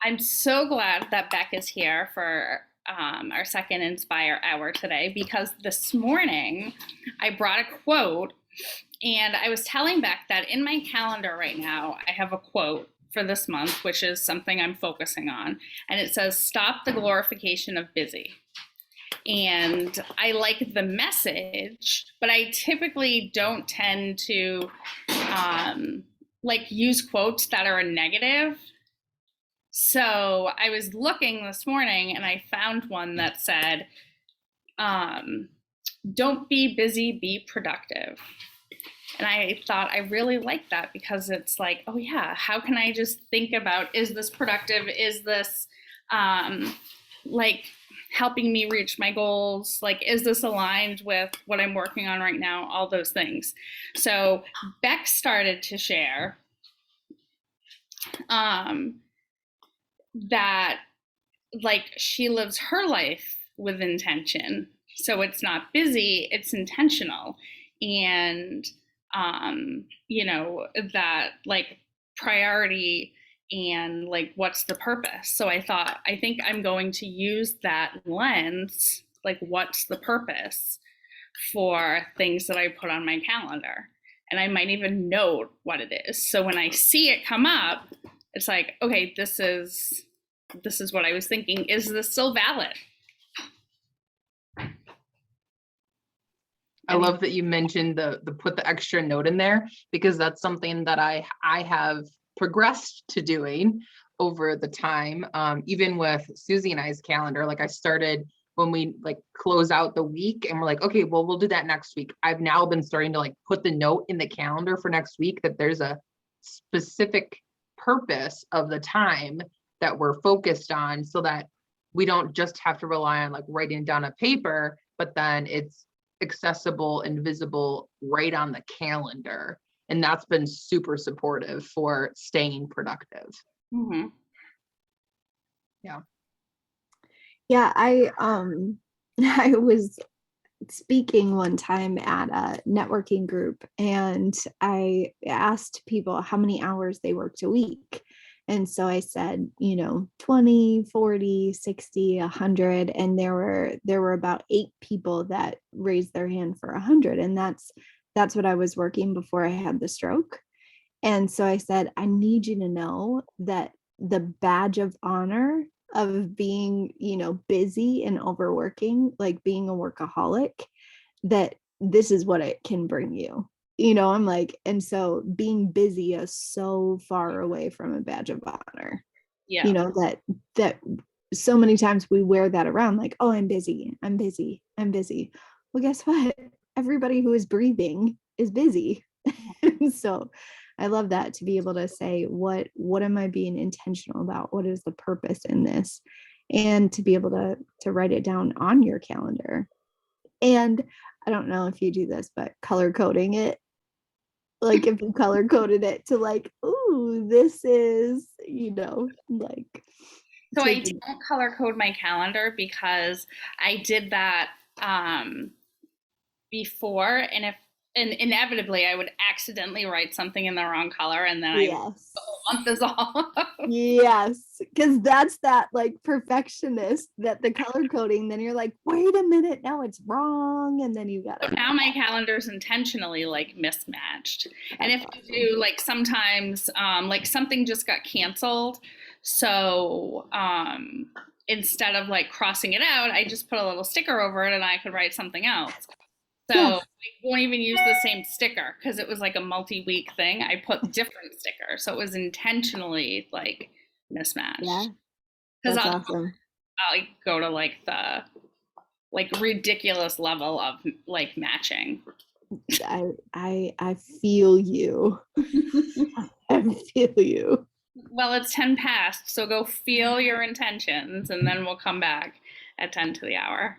I'm so glad that Beck is here for our second Inspire Hour today because this morning I brought a quote and I was telling Beck that in my calendar right now I have a quote for this month, which is something I'm focusing on. And it says, "Stop the glorification of busy." And I like the message, but I typically don't tend to use quotes that are a negative. So I was looking this morning and I found one that said, um, "Don't be busy, be productive." And I thought I really liked that because it's like, oh yeah, how can I just think about, is this productive? Is this um, like helping me reach my goals? Like, is this aligned with what I'm working on right now? All those things. So Beck started to share um, that like she lives her life with intention. So it's not busy, it's intentional. And that like priority and like what's the purpose. So I thought I think I'm going to use that lens, like what's the purpose for things that I put on my calendar. And I might even note what it is. So when I see it come up, it's like, okay, this is what I was thinking. Is this still valid? I love that you mentioned the put the extra note in there, because that's something that I have progressed to doing over the time. Even with Susie and I's calendar, like I started when we like close out the week and we're like, okay, well, we'll do that next week. I've now been starting to like put the note in the calendar for next week that there's a specific purpose of the time that we're focused on, so that we don't just have to rely on like writing down a paper, but then it's accessible and visible right on the calendar. And that's been super supportive for staying productive. Mm-hmm. Yeah. Yeah, I I was speaking one time at a networking group and I asked people how many hours they worked a week. And so I said, 20, 40, 60, 100. And there were about 8 people that raised their hand for 100. And that's what I was working before I had the stroke. And so I said, I need you to know that the badge of honor of being, busy and overworking, like being a workaholic, that this is what it can bring you. I'm like, and so being busy is so far away from a badge of honor. Yeah. That so many times we wear that around like, oh, I'm busy, I'm busy, I'm busy. Well, guess what? Everybody who is breathing is busy. So I love that, to be able to say, what am I being intentional about? What is the purpose in this? And to be able to write it down on your calendar. And I don't know if you do this, but color coding it. Like if you color coded it to like, ooh, this is, like. So I don't color code my calendar because I did that before, and inevitably I would accidentally write something in the wrong color, and then the whole month is off. Yes, because that's that like perfectionist, that the color coding, then you're like, wait a minute, now it's wrong, and then you got it. Now my calendar's intentionally like mismatched. And if I do, like sometimes like something just got canceled, so instead of like crossing it out, I just put a little sticker over it and I could write something else. So I won't even use the same sticker because it was like a multi-week thing. I put different stickers, so it was intentionally like mismatched. Yeah, that's awesome. I'll go to like the ridiculous level of like matching. I feel you. I feel you. Well, it's 10 past, so go feel your intentions, and then we'll come back at 10 to the hour.